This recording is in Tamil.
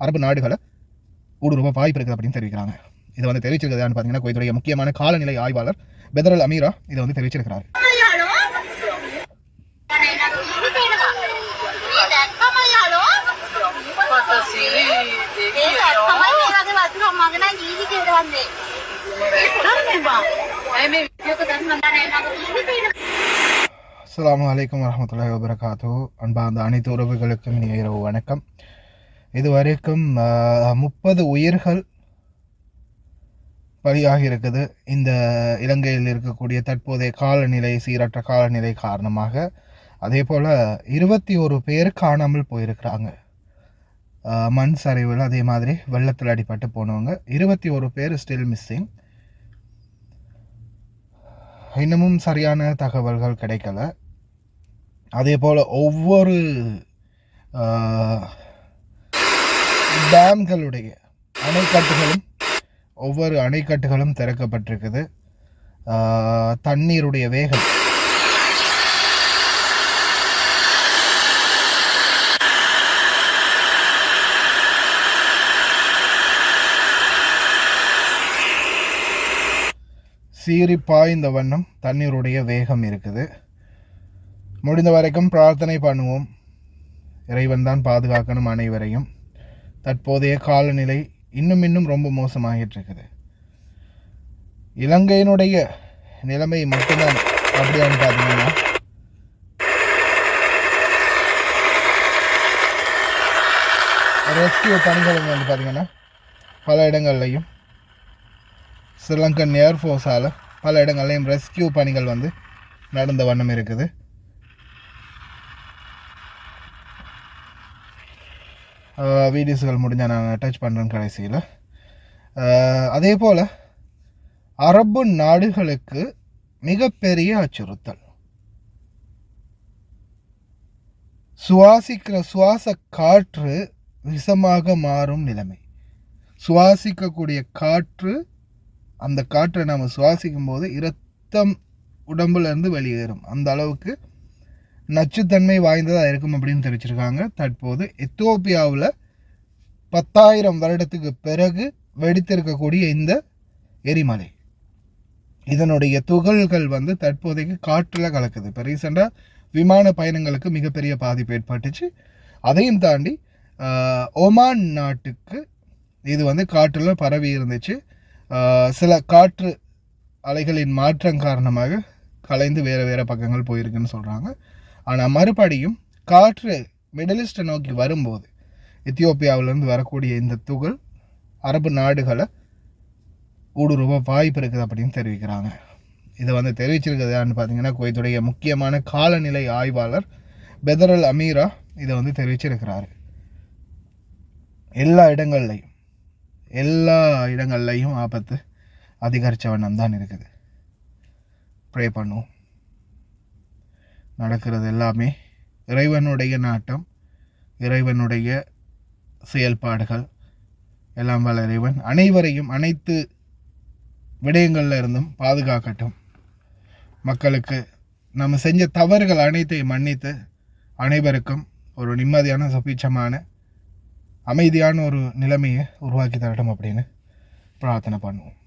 அரபு நாடுகளை ஊடுருவ வாய்ப்பு இருக்குது அப்படின்னு தெரிவிக்கிறாங்க. இதை வந்து தெரிவிச்சிருக்கிறது பார்த்தீங்கன்னா குவைத்துடைய முக்கியமான காலநிலை ஆய்வாளர் பெதர் அமீரா இதை வந்து தெரிவிச்சிருக்கிறார். அஸ்ஸலாமு அலைக்கும் வரஹ்மத்துல்லாஹி வபரகாத்துஹு. அன்பார்ந்த அனைத்து உறவுகளுக்கும் இனிய இரவு வணக்கம். இதுவரைக்கும் 30 உயிர்கள் பலியாகி இருக்குது. இந்த இலங்கையில் இருக்கக்கூடிய தற்போதைய காலநிலை, சீரற்ற காலநிலை காரணமாக. அதே போல் 21 பேர் காணாமல் போயிருக்கிறாங்க. மண் சரிவில் அதே மாதிரி வெள்ளத்தில் அடிபட்டு போனவங்க 21 பேர் ஸ்டில் மிஸ்ஸிங். இன்னமும் சரியான தகவல்கள் கிடைக்கல. அதே போல் ஒவ்வொரு டேம்களுடைய ஒவ்வொரு அணைக்கட்டுகளும் திறக்கப்பட்டிருக்குது. தண்ணீருடைய வேகம் சீறி பாய்ந்த வண்ணம் தண்ணீருடைய வேகம் இருக்குது. முடிந்த வரைக்கும் பிரார்த்தனை பண்ணுவோம். இறைவன் தான் பாதுகாக்கணும் அனைவரையும். தற்போதைய காலநிலை இன்னும் ரொம்ப மோசமாகிட்டு இருக்குது. இலங்கையினுடைய நிலைமை மட்டும்தான் அப்படியான்னு பார்த்தீங்கன்னா ரெஸ்கியூ பணிகளும் வந்து பார்த்திங்கன்னா பல இடங்கள்லையும் ஸ்ரீலங்கன் ஏர்ஃபோர்ஸால் பல இடங்கள்லையும் ரெஸ்கியூ பணிகள் வந்து நடந்த வண்ணம் இருக்குது. வீடியோஸ்கள் முடிஞ்சால் நான் அட்டாச் பண்ணுறேன் கடைசியில். அதே போல் அரபு நாடுகளுக்கு மிகப்பெரிய அச்சுறுத்தல். சுவாச காற்று விஷமாக மாறும் நிலைமை. சுவாசிக்கக்கூடிய காற்று, அந்த காற்றை நாம் சுவாசிக்கும் போது இரத்தம் உடம்புலேருந்து வெளியேறும். அந்த அளவுக்கு நச்சுத்தன்மை வாய்ந்ததாக இருக்கும் அப்படின்னு தெரிவிச்சிருக்காங்க. தற்போது எத்தியோப்பியாவில் 10,000 வருடத்துக்கு பிறகு வெடித்திருக்கக்கூடிய இந்த எரிமலை, இதனுடைய துகள்கள் வந்து தற்போதைக்கு காற்றில் கலக்குது. இப்போ ரீசெண்டாக விமான பயணங்களுக்கு மிகப்பெரிய பாதிப்பு ஏற்பட்டுச்சு. அதையும் தாண்டி ஒமான் நாட்டுக்கு இது வந்து காற்றில் பரவி இருந்துச்சு. சில காற்று அலைகளின் மாற்றம் காரணமாக கலைந்து வேறு பக்கங்கள் போயிருக்குன்னு சொல்கிறாங்க. ஆனால் மறுபடியும் காற்று மிடில் ஈஸ்ட்டை நோக்கி வரும்போது எத்தியோப்பியாவிலேருந்து வரக்கூடிய இந்த துகள் அரபு நாடுகளை ஊடுருவ வாய்ப்பு இருக்குது அப்படின்னு தெரிவிக்கிறாங்க. இதை வந்து தெரிவிச்சிருக்கிறதான்னு பார்த்தீங்கன்னா குவைத்துடைய முக்கியமான காலநிலை ஆய்வாளர் பெதர் அமீரா இதை வந்து தெரிவிச்சிருக்கிறாரு. எல்லா இடங்கள்லையும் ஆபத்து அதிகரித்த வண்ணம் தான் இருக்குது. ப்ரே பண்ணுவோம். நடக்கிறது எல்லாமே இறைவனுடைய நாட்டம், இறைவனுடைய செயல்பாடுகள் எல்லாம். வல்ல இறைவன் அனைவரையும் அனைத்து விடயங்களில் இருந்தும் பாதுகாக்கட்டும். மக்களுக்கு நம்ம செஞ்ச தவறுகள் அனைத்தையும் மன்னித்து அனைவருக்கும் ஒரு நிம்மதியான சுபீட்சமான அமைதியான ஒரு நிலைமையை உருவாக்கி தரட்டும் அப்படின்னு பிரார்த்தனை பண்ணுவோம்.